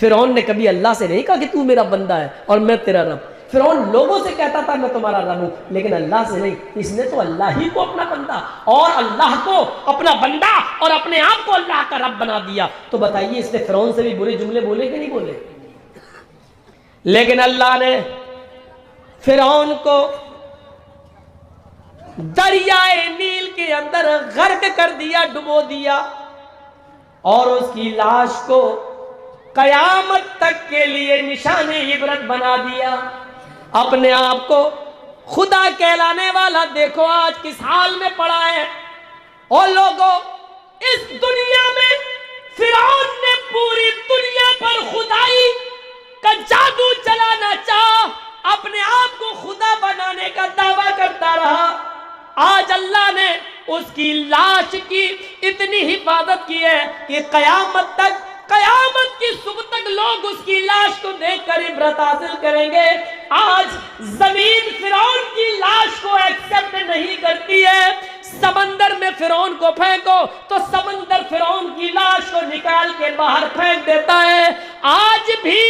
فرعون نے کبھی اللہ سے نہیں کہا کہ تو میرا بندہ ہے اور میں تیرا رب. فرعون لوگوں سے کہتا تھا میں تمہارا رب ہوں، لیکن اللہ سے نہیں. اس نے تو اللہ ہی کو اپنا بندہ اور اللہ کو اپنا بندہ اور اپنے آپ کو اللہ کا رب بنا دیا. تو بتائیے اس نے فرعون سے بھی برے جملے بولے کہ نہیں بولے؟ لیکن اللہ نے فرعون کو دریائے نیل کے اندر غرق کر دیا، ڈبو دیا، اور اس کی لاش کو قیامت تک کے لیے نشان عبرت بنا دیا. اپنے آپ کو خدا کہلانے والا دیکھو آج کس حال میں پڑا ہے. اور لوگوں، اس دنیا میں فرعون نے پوری دنیا پر خدائی کا جادو چلانا چاہا، اپنے آپ کو خدا بنانے کا دعویٰ کرتا رہا. آج اللہ نے اس کی لاش کی اتنی حفاظت کی ہے کہ قیامت کی صبح تک لوگ اس کی لاش کو دیکھ کر عبرت حاصل کریں گے. آج زمین فرعون کی لاش کو ایکسپٹ نہیں کرتی ہے. سمندر میں فرعون کو پھینکو تو سمندر فرعون کی لاش کو نکال کے باہر پھینک دیتا ہے. آج بھی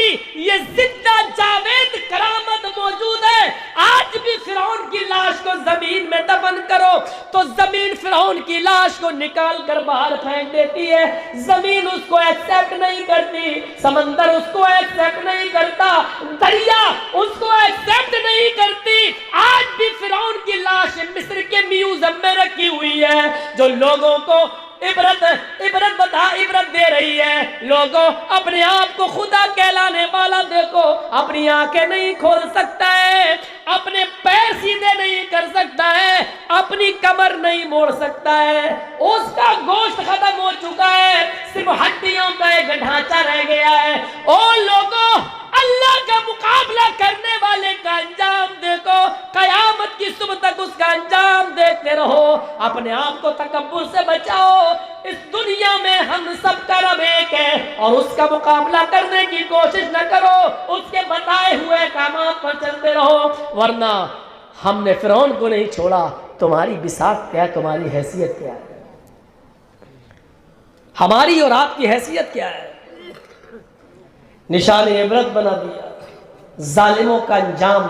یہ زندہ جاوید کرامت موجود ہے. آج بھی فرعون کی لاش کو زمین میں دفن کرو تو زمین فرعون کی لاش کو نکال کر باہر پھینک دیتی ہے. زمین اس کو ایکسپٹ نہیں کرتی، سمندر اس کو ایکسپٹ نہیں کرتا، دریا اس کو ایکسپٹ نہیں کرتی. آج بھی فرعون کی لاش مصر کے میوزیم میں رکھی ہوئی ہے، جو لوگوں کو عبرت دے رہی ہے. لوگوں، اپنے آپ کو خدا کہلانے والا دیکھو، اپنی آنکھیں نہیں کھول سکتا ہے، اپنے پیر سیدھے نہیں کر سکتا ہے، اپنی کمر نہیں موڑ سکتا ہے. اس کا گوشت ختم ہو چکا ہے، صرف ہڈیوں کا ایک ڈھانچہ رہ گیا ہے. اور لوگوں، اللہ کا مقابلہ کرنے والے کا انجام دیکھو. قیامت کی صبح تک اس کا انجام دیکھتے رہو. اپنے آپ کو تکبر سے بچاؤ. اس دنیا میں ہم سب کا رب ایک ہے، اور اس کا مقابلہ کرنے کی کوشش نہ کرو. اس کے بتائے ہوئے احکامات پر چلتے رہو، ورنہ ہم نے فرعون کو نہیں چھوڑا. تمہاری بساط کیا ہے؟ تمہاری حیثیت کیا ہے؟ ہماری اور آپ کی حیثیت کیا ہے؟ نشان عبرت بنا دیا. ظالموں کا انجام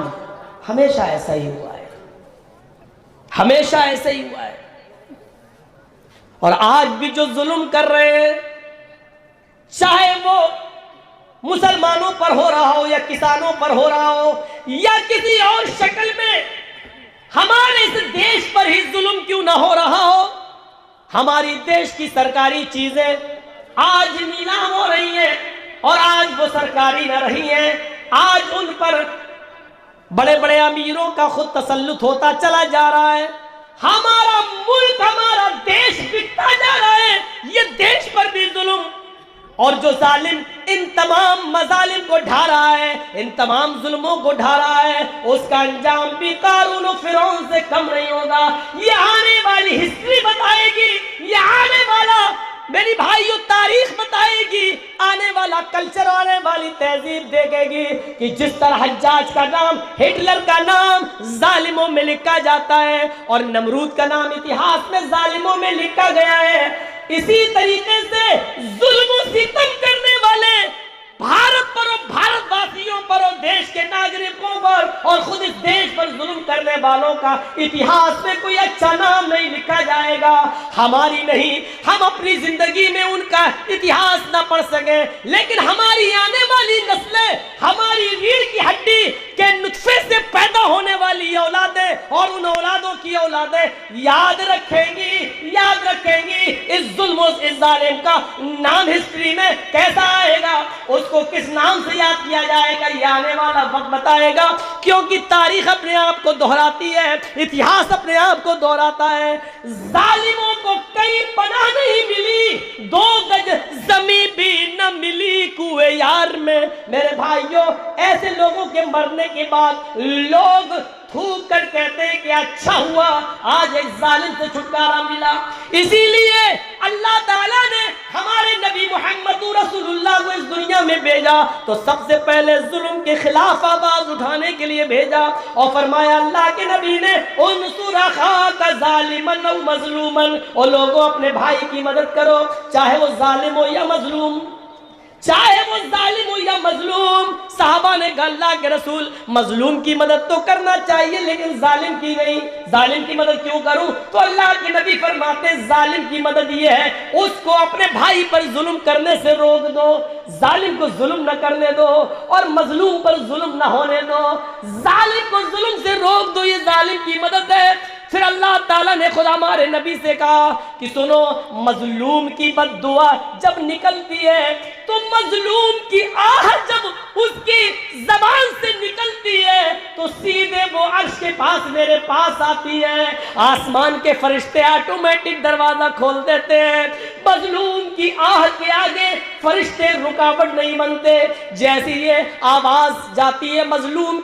ہمیشہ ایسا ہی ہوا ہے، ہمیشہ ایسا ہی ہوا ہے. اور آج بھی جو ظلم کر رہے ہیں، چاہے وہ مسلمانوں پر ہو رہا ہو یا کسانوں پر ہو رہا ہو یا کسی اور شکل میں، ہمارے اس دیش پر ہی ظلم کیوں نہ ہو رہا ہو. ہماری دیش کی سرکاری چیزیں آج نیلام ہو رہی ہیں، اور آج وہ سرکاری نہ رہی ہیں. آج ان پر بڑے بڑے امیروں کا خود تسلط ہوتا چلا جا رہا ہے. ہمارا ملک، ہمارا دیش بکتا جا رہا ہے. یہ دیش پر بھی ظلم، اور جو ظالم ان تمام مظالم کو ڈھا رہا ہے، ان تمام ظلموں کو ڈھا رہا ہے، اس کا انجام بھی قارون و فرعون سے کم نہیں ہوگا. یہ آنے والی ہسٹری بتائے گی، یہ آنے والا، میری بھائیو، تاریخ بتائے گی، آنے والا کلچر، آنے والی تہذیب دیکھے گی کہ جس طرح حجاج کا نام، ہٹلر کا نام ظالموں میں لکھا جاتا ہے، اور نمرود کا نام اتہاس میں ظالموں میں لکھا گیا ہے، اسی طریقے سے ظلم و ستم کرنے والے بھارت پر اور بھارت واسیوں پر اور دیش کے ناگرکوں پر اور خود اس دیش پر ظلم کرنے والوں کا اتہاس میں کوئی اچھا نام نہیں لکھا جائے گا. ہماری نہیں، ہم اپنی زندگی میں ان کا اتہاس نہ پڑھ سکیں، لیکن ہماری آنے والی نسلیں، ہماری ریڑھ کی ہڈی کے نطفے سے پیدا ہونے والی اولادیں اور ان اولادوں کی اولادیں یاد رکھیں گی اس ظلم و اس ظالم کا نام ہسٹری میں کیسا آئے گا، اس کو کس نام سے یاد کیا جائے گا. یہ آنے والا وقت بتائے گا، کیونکہ تاریخ اپنے آپ کو دہراتی ہے، اتہاس اپنے آپ کو دہراتا ہے. ظالموں کو کئی پناہ نہیں ملی، 2 گج زمین بھی نہ ملی کوئے یار میں. میرے بھائیوں، ایسے لوگوں کے مرنے کے بعد لوگ تھوک کر کہتے ہیں کہ اچھا ہوا آج ایک ظالم سے چھٹکارا ملا. اسی لیے اللہ تعالیٰ نے ہمارے نبی محمد رسول اللہ کو اس دنیا میں بھیجا تو سب سے پہلے ظلم کے خلاف آواز اٹھانے کے لیے بھیجا، اور فرمایا اللہ کے نبی نے انصر اخاک ظالما او مظلوما، اور لوگوں اپنے بھائی کی مدد کرو، چاہے وہ ظالم ہو یا مظلوم، چاہے وہ ظالم ہو کا مظلوم. صحابہ نے کہا اللہ کے رسول مظلوم کی مدد تو کرنا چاہیے لیکن ظالم کی نہیں, ظالم کی مدد کیوں کروں؟ تو اللہ کے نبی فرماتے ہیں ظالم کی مدد یہ ہے اس کو اپنے بھائی پر ظلم کرنے سے روک دو, ظالم کو ظلم نہ کرنے دو اور مظلوم پر ظلم نہ ہونے دو, ظالم کو ظلم سے روک دو, یہ ظالم کی مدد ہے. پھر اللہ تعالیٰ نے خدا ہمارے نبی سے کہا کہ سنو, مظلوم کی بد دعا جب نکلتی ہے تو مظلوم کی آہ جب اس کی زبان سے نکلتی ہے تو سیدھے وہ عرش کے پاس میرے پاس آتی ہے, آسمان کے فرشتے آٹومیٹک دروازہ کھول دیتے ہیں. مظلوم کی آہ کے آگے فرشتے رکاوٹ نہیں بنتے. جیسی یہ آواز جاتی ہے مظلوم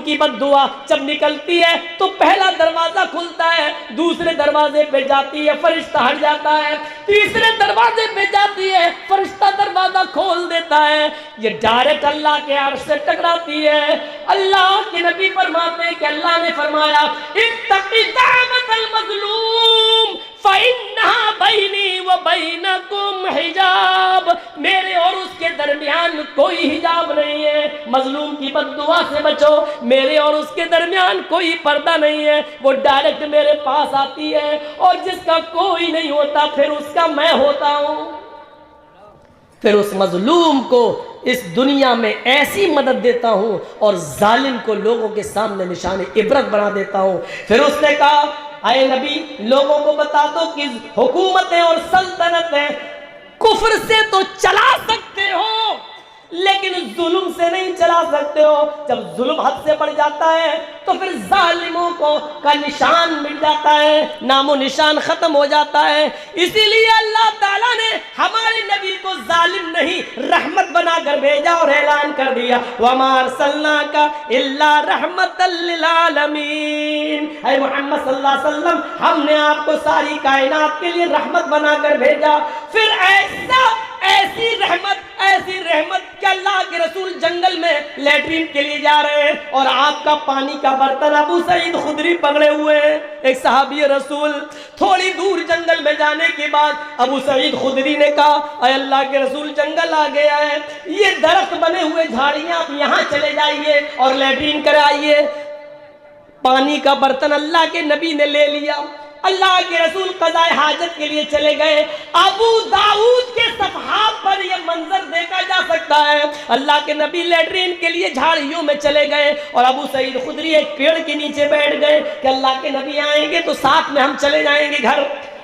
کی بد دعا جب نکلتی ہے تو پہلا دروازہ کھلتا ہے, دوسرے دروازے پہ جاتی ہے فرشتہ ہٹ جاتا ہے, تیسرے دروازے پہ جاتی ہے فرشتہ دروازہ کھول دیتا ہے. یہ ڈائریکٹ اللہ کے عرش سے ٹکراتی ہے. اللہ کے نبی فرماتے ہیں کہ اللہ نے فرمایا اتقی دعوت المظلوم فإنها بینی و بینکم حجاب, میرے اور اس کے درمیان کوئی حجاب نہیں ہے. مظلوم کی بد دعا سے بچو, میرے اور اس کے درمیان کوئی پردہ نہیں ہے, وہ ڈائریکٹ میرے پاس آتی ہے اور جس کا کوئی نہیں ہوتا پھر اس کا میں ہوتا ہوں. پھر اس مظلوم کو اس دنیا میں ایسی مدد دیتا ہوں اور ظالم کو لوگوں کے سامنے نشان عبرت بنا دیتا ہوں. پھر اس نے کہا اے نبی لوگوں کو بتا دو کہ حکومتیں اور سلطنتیں کفر سے تو چلا سکتے ہو لیکن ظلم سے نہیں چلا سکتے ہو. جب ظلم حد سے بڑھ جاتا ہے تو پھر ظالموں کا نشان مٹ جاتا ہے, نام و نشان ختم ہو جاتا ہے. اسی لیے اللہ تعالیٰ نے ہمارے نبی کو ظالم نہیں رحمت بنا کر بھیجا اور اعلان کر دیا وَمَا أَرْسَلْنَاكَ إِلَّا رَحْمَةً لِّلْعَالَمِينَ, اے محمد صلی اللہ علیہ وسلم ہم نے آپ کو ساری کائنات کے لیے رحمت بنا کر بھیجا. پھر ایسی رحمت کہ اللہ کے رسول جنگل میں لیٹرین کے لیے جا رہے ہیں اور آپ کا پانی کا برتن ابو سعید خدری پکڑے ہوئے ہیں. ایک صحابی رسول تھوڑی دور جنگل میں جانے کے بعد ابو سعید خدری نے کہا اے اللہ کے رسول جنگل آ گیا ہے, یہ درخت بنے ہوئے جھاڑیاں آپ یہاں چلے جائیے اور لیٹرین کرائیے. پانی کا برتن اللہ کے نبی نے لے لیا, اللہ کے رسول قضاء حاجت کے لیے چلے گئے. ابو داؤد کے صفحات پر یہ منظر دیکھا جا سکتا ہے. اللہ کے نبی لیٹرین کے لیے جھاڑیوں میں چلے گئے اور ابو سعید خدری ایک پیڑ کے نیچے بیٹھ گئے کہ اللہ کے نبی آئیں گے تو ساتھ میں ہم چلے جائیں گے گھر.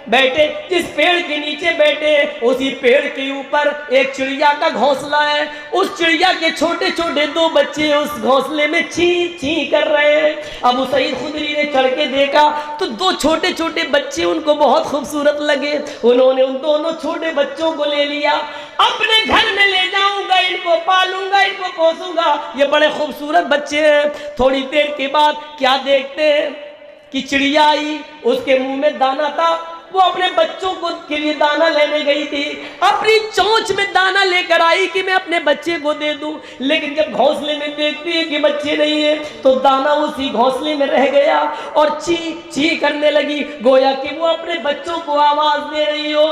بیٹھے, جس پیڑ کے نیچے بیٹھے اسی پیڑ کے اوپر ایک چڑیا کا گھونسلہ ہے. اس چڑیا کے چھوٹے چھوٹے 2 بچے اس گھونسلے میں چیں چیں کر رہے ہیں. ابو سعید خدری نے چڑھ کے دیکھا تو 2 چھوٹے چھوٹے بچے ان کو بہت خوبصورت لگے. انہوں نے ان دونوں چھوٹے بچوں کو لے لیا, اپنے گھر میں لے جاؤں گا, ان کو پالوں گا, ان کو پوسوں گا, یہ بڑے خوبصورت بچے ہیں. تھوڑی دیر کے بعد کیا دیکھتے ہیں کہ چڑیا آئی, اس کے منہ میں دانا تھا, وہ اپنے بچوں کو کے لیے دانا لینے گئی تھی, اپنی چونچ میں دانا لے کر آئی کہ میں اپنے بچے کو دے دوں. لیکن جب گھونسلے میں دیکھتی ہے کہ بچے نہیں ہیں تو دانا اسی گھونسلے میں رہ گیا اور چی چی کرنے لگی, گویا کہ وہ اپنے بچوں کو آواز دے رہی ہو.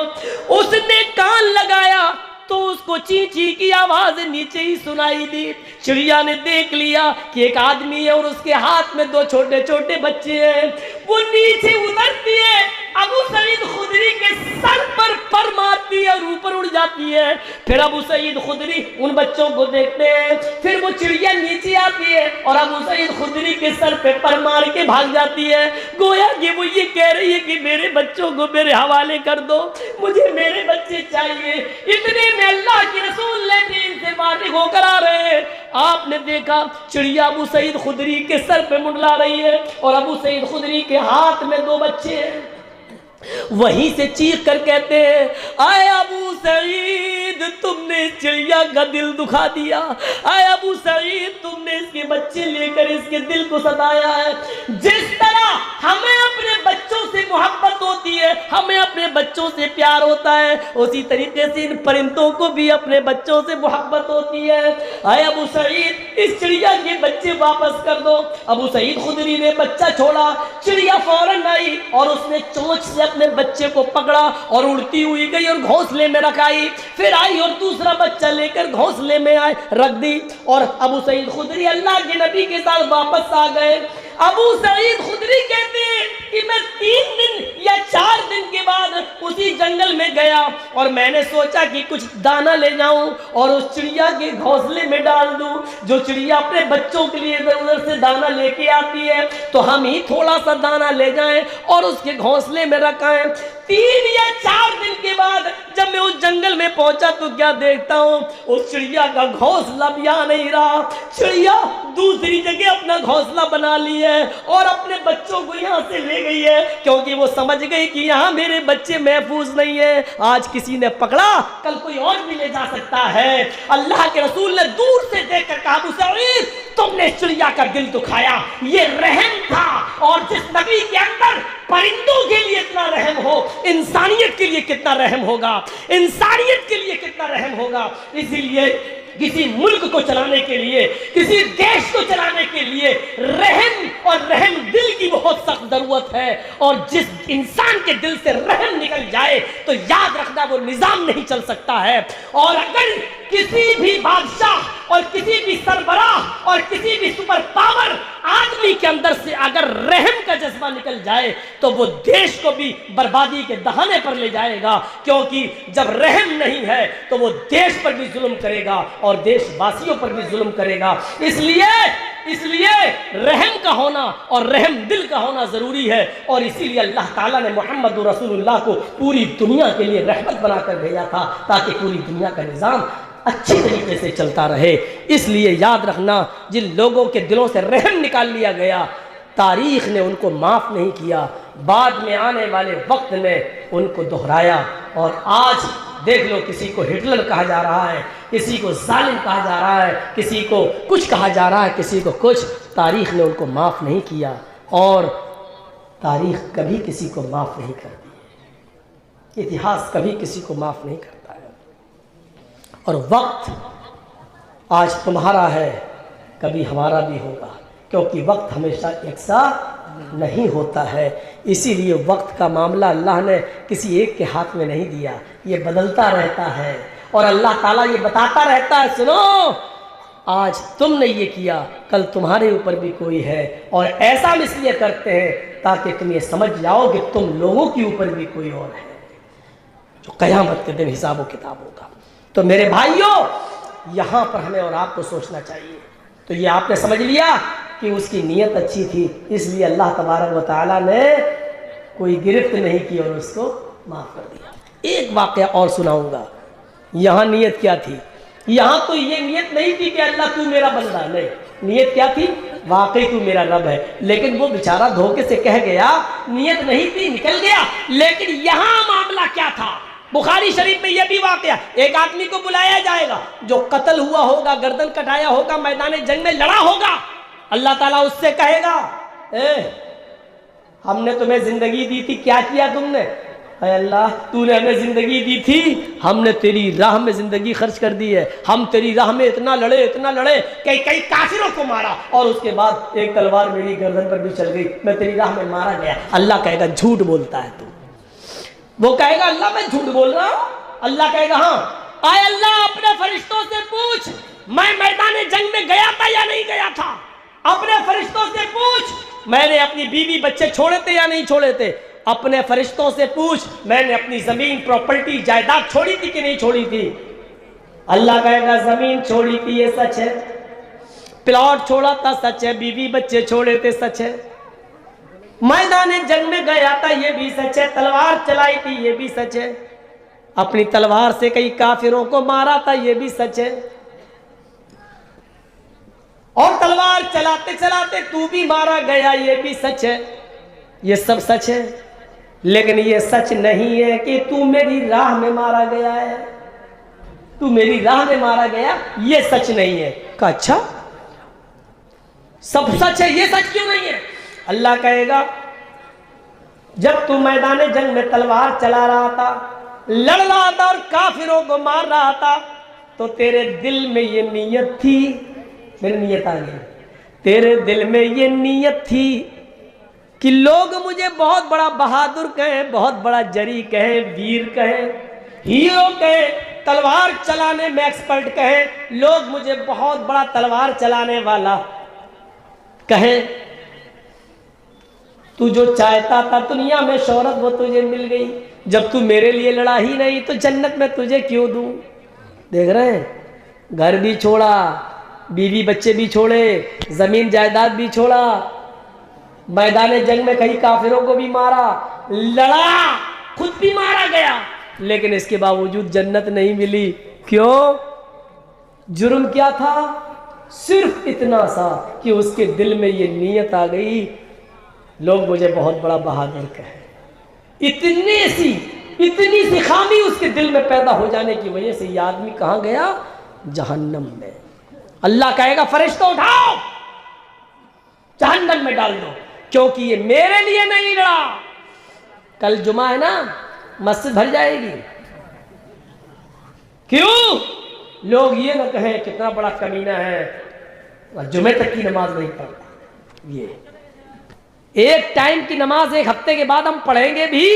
اس نے کان لگایا تو اس کو چی چی کی آواز نیچے ہی سنائی دی. چڑیا نے دیکھ لیا کہ ایک آدمی ہے اور اس کے ہاتھ میں 2 چھوٹے چھوٹے بچے ہیں. وہ نیچے اترتی ہے, ابو سعید خدری کے سر پر مارتی ہے اور اوپر اڑ جاتی ہے. پھر ابو سعید خدری ان بچوں کو دیکھتے ہیں, پھر وہ چڑیا نیچے آتی ہے اور ابو سعید خدری کے سر پہ پر مار کے بھاگ جاتی ہے. گویا کہ وہ یہ کہہ رہی ہے کہ میرے بچوں کو میرے حوالے کر دو, مجھے میرے بچے چاہیے. اتنے میں اللہ کے رسول لیٹرین سے فارغ ہو کر آ رہے ہیں. آپ نے دیکھا چڑیا ابو سعید خدری کے سر پہ منڈلا رہی ہے اور ابو سعید خدری کے ہاتھ میں 2 بچے ہیں. وہیں سے چیخ کر کہتے ہیں اے ابو سعید تم نے اس چڑیا کا دل دکھا دیا, اے ابو سعید تم نے اس کے بچے لے کر اس کے دل کو ستایا ہے. جس طرح ہمیں اپنے بچوں سے محبت ہوتی ہے, ہمیں اپنے بچوں سے پیار ہوتا ہے, اسی طریقے سے ان پرندوں کو بھی اپنے بچوں سے محبت ہوتی ہے. اے ابو سعید اس چڑیا کے بچے واپس کر دو. ابو سعید خدری نے بچہ چھوڑا, چڑیا فوراً آئی اور اس نے چونچ سے اپنے بچے کو پکڑا اور اڑتی ہوئی گئی اور گھونسلے میں رکھائی، پھر آئی اور دوسرا بچہ لے کر گھونسلے میں رکھ دی، اور ابو سعید خدری اللہ کے نبی کے ساتھ واپس آ گئے۔ ابو سعید خدری کہتے ہیں کہ میں 3 دن یا 4 دن کے بعد اسی جنگل میں گیا اور میں نے سوچا کہ کچھ دانہ لے جاؤں اور اس چڑیا کے گھونسلے میں ڈال دوں۔ جو چڑیا اپنے بچوں کے لیے ادھر ادھر سے دانہ لے کے آتی ہے تو ہم ہی تھوڑا سا دانہ لے جائیں اور اس کے گھونسلے میں رکھائیں۔ 3 یا 4 دن کے بعد جب میں اس جنگل میں پہنچا تو کیا دیکھتا ہوں، اس چڑیا کا گھونسلہ بھی آ نہیں رہا، چڑیا دوسری جگہ اپنا گھونسلہ بنا لی ہے اور اپنے بچوں کو یہاں سے لے گئی ہے، کیونکہ وہ سمجھ گئی کہ یہاں میرے بچے محفوظ نہیں ہیں، آج کسی نے پکڑا کل کوئی اور بھی لے جا سکتا ہے۔ اللہ کے رسول نے دور سے دیکھ کر کہا ابو سعید تم نے چڑیا کا دل دکھایا، یہ رحم تھا، اور جس نبی کے اندر پرندوں کے لیے اتنا رحم ہو، انسانیت کے لیے کتنا رحم ہوگا، انسانیت کے لیے کتنا رحم ہوگا۔ اسی لیے کسی ملک کو چلانے کے لیے، کسی دیش کو چلانے کے لیے رحم اور رحم دل کی بہت سخت ضرورت ہے، اور جس انسان کے دل سے رحم نکل جائے تو یاد رکھنا وہ نظام نہیں چل سکتا ہے۔ اور اگر کسی بھی بادشاہ اور کسی بھی سربراہ اور کسی بھی سپر پاور آدمی کے اندر سے اگر رحم کا جذبہ نکل جائے تو وہ دیش کو بھی بربادی کے دہانے پر لے جائے گا، کیونکہ جب رحم نہیں ہے تو وہ دیش پر بھی ظلم کرے گا اور دیش واسیوں پر بھی ظلم کرے گا۔ اس لیے رحم کا ہونا اور رحم دل کا ہونا ضروری ہے، اور اسی لیے اللہ تعالیٰ نے محمد رسول اللہ کو پوری دنیا کے لیے رحمت بنا کر بھیجا تھا تاکہ پوری دنیا کا نظام اچھی طریقے سے چلتا رہے۔ اس لیے یاد رکھنا جن لوگوں کے دلوں سے رحم نکال لیا گیا تاریخ نے ان کو معاف نہیں کیا، بعد میں آنے والے وقت میں ان کو دہرایا، اور آج دیکھ لو کسی کو ہٹلر کہا جا رہا ہے، کسی کو ظالم کہا جا رہا ہے، کسی کو کچھ کہا جا رہا ہے، کسی کو کچھ۔ تاریخ نے ان کو معاف نہیں کیا اور تاریخ کبھی کسی کو معاف نہیں کرتی، اتہاس کبھی کسی کو معاف نہیں کرتا ہے۔ اور وقت آج تمہارا ہے، کبھی ہمارا بھی ہوگا، کیونکہ وقت ہمیشہ یکساں نہیں ہوتا ہے۔ اسی لیے وقت کا معاملہ اللہ نے کسی ایک کے ہاتھ میں نہیں دیا، یہ بدلتا رہتا ہے، اور اللہ تعالیٰ یہ بتاتا رہتا ہے سنو آج تم نے یہ کیا، کل تمہارے اوپر بھی کوئی ہے، اور ایسا ہم اس لیے کرتے ہیں تاکہ تم یہ سمجھ جاؤ کہ تم لوگوں کے اوپر بھی کوئی اور ہے جو قیامت کے دن حساب و کتاب ہوگا۔ تو میرے بھائیوں یہاں پر ہمیں اور آپ کو سوچنا چاہیے۔ تو یہ آپ نے سمجھ لیا کہ اس کی نیت اچھی تھی، اس لیے اللہ تبارک و تعالیٰ نے کوئی گرفت نہیں کی اور اس کو معاف کر دیا۔ ایک واقعہ اور سناؤں گا۔ یہاں نیت کیا تھی؟ یہاں تو یہ نیت نہیں تھی کہ اللہ تو میرا بندہ، نہیں، نیت کیا تھی؟ واقعی تو میرا رب ہے، لیکن وہ بیچارہ دھوکے سے کہہ گیا، نیت نہیں تھی، نکل گیا۔ لیکن یہاں معاملہ کیا تھا؟ بخاری شریف میں یہ بھی واقعہ، ایک آدمی کو بلایا جائے گا جو قتل ہوا ہوگا، گردن کٹایا ہوگا، میدان جنگ میں لڑا ہوگا۔ اللہ تعالیٰ اس سے کہے گا ہم نے تمہیں زندگی دی تھی، کیا کیا تم نے؟ اے اللہ تو نے ہمیں زندگی دی تھی، ہم نے تیری راہ میں زندگی خرچ کر دی ہے، ہم تیری راہ میں اتنا لڑے کئی کافروں کو مارا، اور اس کے بعد ایک تلوار میری گردن پر بھی چل گئی، میں تیری راہ میں مارا گیا۔ اللہ کہے گا جھوٹ بولتا ہے تو، وہ کہے گا اللہ میں جھوٹ بول رہا ہوں؟ اللہ کہے گا ہاں۔ آئے اللہ اپنے فرشتوں سے پوچھ میں میدان جنگ میں گیا تھا یا نہیں گیا تھا؟ اپنے فرشتوں سے پوچھ میں نے اپنی بیوی بچے چھوڑے تھے یا نہیں چھوڑے تھے؟ اپنے فرشتوں سے پوچھ میں نے اپنی زمین پراپرٹی جائیداد چھوڑی تھی کہ نہیں چھوڑی تھی؟ اللہ کہے گا زمین چھوڑی تھی یہ سچ ہے، پلاٹ چھوڑا تھا سچ ہے، بیوی بچے چھوڑے تھے سچ ہے، میدان جنگ میں گیا تھا یہ بھی سچ ہے، تلوار چلائی تھی یہ بھی سچ ہے، اپنی تلوار سے کئی کافروں کو مارا تھا یہ بھی سچ ہے، اور تلوار چلاتے چلاتے تو بھی مارا گیا یہ بھی سچ ہے، یہ سب سچ ہے، لیکن یہ سچ نہیں ہے کہ تو میری راہ میں مارا گیا ہے، تو میری راہ میں مارا گیا یہ سچ نہیں ہے۔ کہا اچھا سب سچ ہے، یہ سچ کیوں نہیں ہے؟ اللہ کہے گا جب تو میدان جنگ میں تلوار چلا رہا تھا، لڑ رہا تھا اور کافروں کو مار رہا تھا، تو تیرے دل میں یہ نیت تھی، میری نیت آ گئی، تیرے دل میں یہ نیت تھی کہ لوگ مجھے بہت بڑا بہادر کہیں، بہت بڑا جری کہیں، ویر کہیں، ہیرو کہیں، تلوار چلانے میں ایکسپرٹ کہیں، لوگ مجھے بہت بڑا تلوار چلانے والا کہیں، تو جو چاہتا تھا دنیا میں شہرت وہ تجھے مل گئی، جب تو میرے لیے لڑا ہی نہیں تو جنت میں تجھے کیوں دوں؟ دیکھ رہے ہیں، گھر بھی چھوڑا، بیوی بچے بھی چھوڑے، زمین جائیداد بھی چھوڑا، میدان جنگ میں کئی کافروں کو بھی مارا، لڑا، خود بھی مارا گیا، لیکن اس کے باوجود جنت نہیں ملی۔ کیوں؟ جرم کیا تھا؟ صرف اتنا سا کہ اس کے دل میں یہ نیت آ گئی، لوگ مجھے بہت بڑا بہادر کہیں۔ اتنی سی خامی اس کے دل میں پیدا ہو جانے کی وجہ سے یہ آدمی کہاں گیا؟ جہنم میں۔ اللہ کہے گا فرشتوں اٹھاؤ، جہنم میں ڈال دو، کیونکہ یہ میرے لیے نہیں لڑا۔ کل جمعہ ہے نا، مسجد بھر جائے گی۔ کیوں؟ لوگ یہ نہ کہیں کتنا بڑا کمینہ ہے، جمعے تک کی نماز نہیں پڑھتا۔ یہ ایک ٹائم کی نماز ایک ہفتے کے بعد ہم پڑھیں گے بھی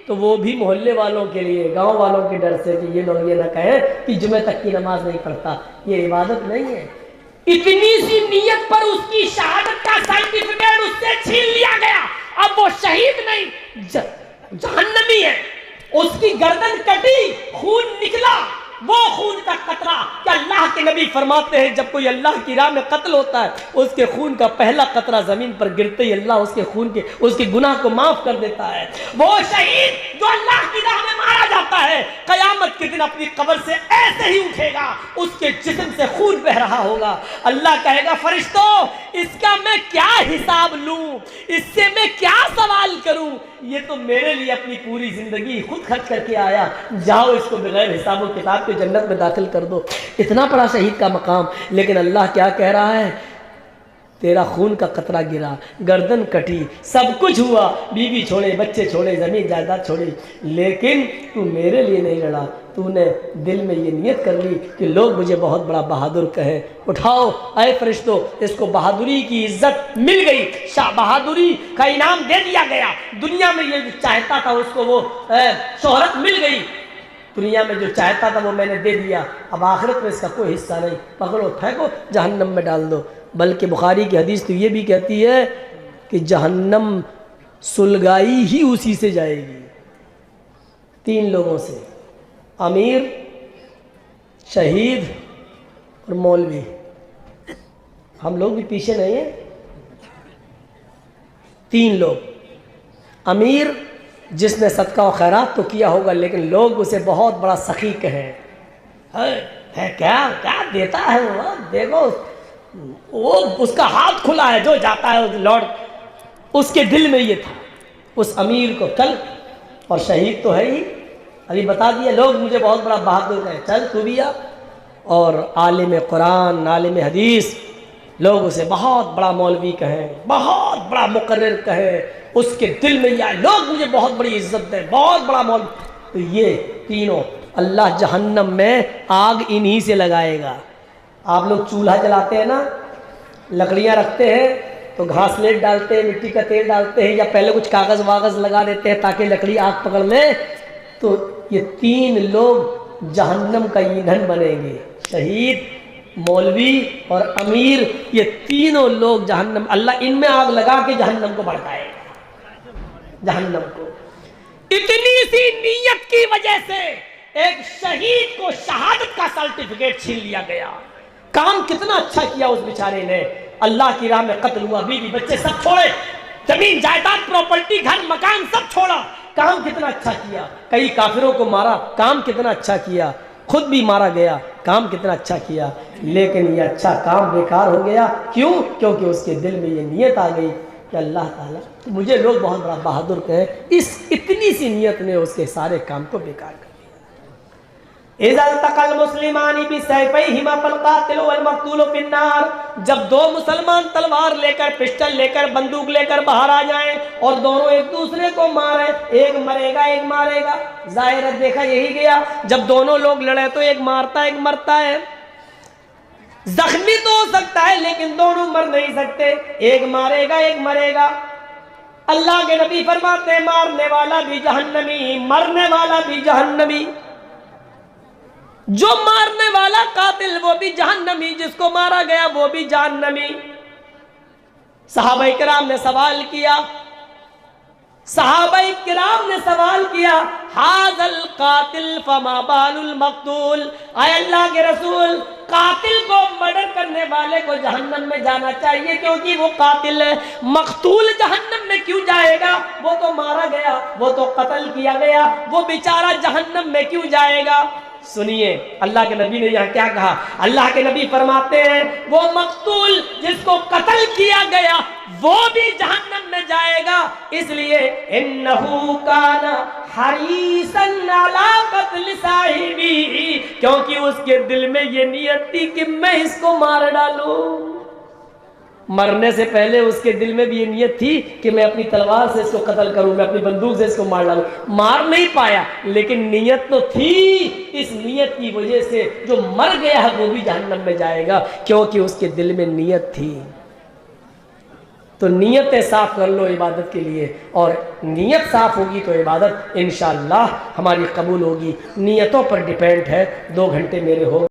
تو وہ بھی محلے والوں کے لیے، گاؤں والوں کے ڈر سے کہ یہ لوگ یہ نہ کہیں کہ جمعے تک کی نماز نہیں پڑھتا۔ یہ عبادت نہیں ہے۔ اتنی سی نیت پر اس کی شہادت کا سرٹیفکیٹ اس سے چھین لیا گیا، اب وہ شہید نہیں، جہنمی ہے۔ اس کی گردن کٹی، خون نکلا، وہ خون کا قطرہ کہ اللہ کے نبی فرماتے ہیں جب کوئی اللہ کی راہ میں قتل ہوتا ہے، اس کے خون کا پہلا قطرہ زمین پر گرتے ہی اللہ اس کے خون کے، اس کے گناہ کو معاف کر دیتا ہے۔ وہ شہید جو اللہ کی راہ میں مارا جاتا ہے، قیامت کے دن اپنی قبر سے ایسے ہی اٹھے گا، اس کے جسم سے خون بہ رہا ہوگا۔ اللہ کہے گا فرشتوں اس کا میں کیا حساب لوں، اس سے میں کیا سوال کروں؟ یہ تو میرے لیے اپنی پوری زندگی خود خرچ کر کے آیا، جاؤ اس کو بغیر حساب و کتاب کے جنت میں داخل کر دو۔ اتنا بڑا شہید کا مقام، لیکن اللہ کیا کہہ رہا ہے؟ تیرا خون کا قطرہ گرا، گردن کٹی، سب کچھ ہوا، بیوی چھوڑے، بچے چھوڑے، زمین جائیداد چھوڑی، لیکن تو میرے لیے نہیں لڑا۔ تو نے دل میں یہ نیت کر لی کہ لوگ مجھے بہت بڑا بہادر کہیں۔ اٹھاؤ اے فرشتوں، اس کو بہادری کی عزت مل گئی، شاہ بہادری کا انعام دے دیا گیا۔ دنیا میں یہ جو چاہتا تھا اس کو وہ شہرت مل گئی، دنیا میں جو چاہتا تھا وہ میں نے دے دیا، اب آخرت میں اس کا کوئی حصہ نہیں۔ پکڑو، پھینکو، جہنم میں ڈال دو۔ بلکہ بخاری کی حدیث تو یہ بھی کہتی ہے کہ جہنم سلگائی ہی اسی سے جائے گی، تین لوگوں سے، امیر، شہید اور مولوی۔ ہم لوگ بھی پیچھے نہیں ہیں۔ تین لوگ، امیر جس نے صدقہ و خیرات تو کیا ہوگا لیکن لوگ اسے بہت بڑا سخی کہیں، کیا دیتا ہے وہ، دیکھو وہ اس کا ہاتھ کھلا ہے، جو جاتا ہے لوٹ۔ اس کے دل میں یہ تھا اس امیر کو، چل، اور شہید تو ہے ہی، ابھی بتا دیا، لوگ مجھے بہت بڑا بہادر کہیں، چل تو بھی آ۔ اور عالم قرآن، عالم حدیث، لوگ اسے بہت بڑا مولوی کہیں، بہت بڑا مقرر کہیں، اس کے دل میں یہ آئے لوگ مجھے بہت بڑی عزت دیں، بہت بڑا مولوی۔ تو یہ تینوں اللہ جہنم میں آگ انہی سے لگائے گا۔ آپ لوگ چولہا جلاتے ہیں نا، لکڑیاں رکھتے ہیں تو گھاس لیٹ ڈالتے ہیں، مٹی کا تیل ڈالتے ہیں، یا پہلے کچھ کاغذ واغذ لگا دیتے ہیں تاکہ لکڑی آگ پکڑ لے۔ تو یہ تین لوگ جہنم کا ایندھن بنیں گے، شہید، مولوی اور امیر، یہ تینوں لوگ جہنم، اللہ ان میں آگ لگا کے جہنم کو بھڑکائے گا، جہنم کو۔ اتنی سی نیت کی وجہ سے ایک شہید کو شہادت کا سرٹیفکیٹ چھین لیا گیا۔ کام کتنا اچھا کیا اس بیچارے نے، اللہ کی راہ میں قتل ہوا، بیوی بچے سب چھوڑے، زمین جائیداد پراپرٹی گھر مکان سب چھوڑا، کام کتنا اچھا کیا، کئی کافروں کو مارا، کام کتنا اچھا کیا، خود بھی مارا گیا، کام کتنا اچھا کیا، لیکن یہ اچھا کام بیکار ہو گیا۔ کیوں؟ کیونکہ اس کے دل میں یہ نیت آ گئی کہ اللہ تعالیٰ مجھے لوگ بہت بڑا بہادر کہیں، اس اتنی سی نیت نے اس کے سارے کام کو بیکار کر دیا۔ اذا التقى المسلمان بسيفيهما فالقاتل والمقتول في النار، جب دو مسلمان تلوار لے کر، پسٹل لے کر، بندوق لے کر باہر آ جائیں اور دونوں ایک دوسرے کو ماریں، ایک مرے گا ایک مارے گا، ظاہر دیکھا یہی گیا، جب دونوں لوگ لڑے تو ایک مارتا ایک مرتا ہے، زخمی تو ہو سکتا ہے لیکن دونوں مر نہیں سکتے، ایک مارے گا ایک مرے گا۔ اللہ کے نبی فرماتے ہیں مارنے والا بھی جہنمی، مرنے والا بھی جہنمی، جو مارنے والا قاتل وہ بھی جہنمی، جس کو مارا گیا وہ بھی جہنمی۔ صحابہ کرام نے سوال کیا، صحابہ کرام نے سوال کیا ھذا القاتل فما بال المقتول، اے اللہ کے رسول قاتل کو مرڈر کرنے والے کو جہنم میں جانا چاہیے کیونکہ وہ قاتل ہے، مقتول جہنم میں کیوں جائے گا؟ وہ تو مارا گیا، وہ تو قتل کیا گیا، وہ بیچارہ جہنم میں کیوں جائے گا؟ سنیے اللہ کے نبی نے یہاں کیا کہا۔ اللہ کے نبی فرماتے ہیں وہ مقتول جس کو قتل کیا گیا وہ بھی جہنم میں جائے گا، اس لیے انہو کان حریصا علی قتل صاحبی، کیونکہ اس کے دل میں یہ نیت تھی کہ میں اس کو مار ڈالوں۔ مرنے سے پہلے اس کے دل میں بھی یہ نیت تھی کہ میں اپنی تلوار سے اس کو قتل کروں، میں اپنی بندوق سے اس کو مار ڈالوں۔ مار نہیں پایا لیکن نیت تو تھی، اس نیت کی وجہ سے جو مر گیا ہے وہ بھی جہنم میں جائے گا کیونکہ اس کے دل میں نیت تھی۔ تو نیتیں صاف کر لو عبادت کے لیے، اور نیت صاف ہوگی تو عبادت انشاءاللہ ہماری قبول ہوگی۔ نیتوں پر ڈیپینڈ ہے، 2 گھنٹے میرے ہو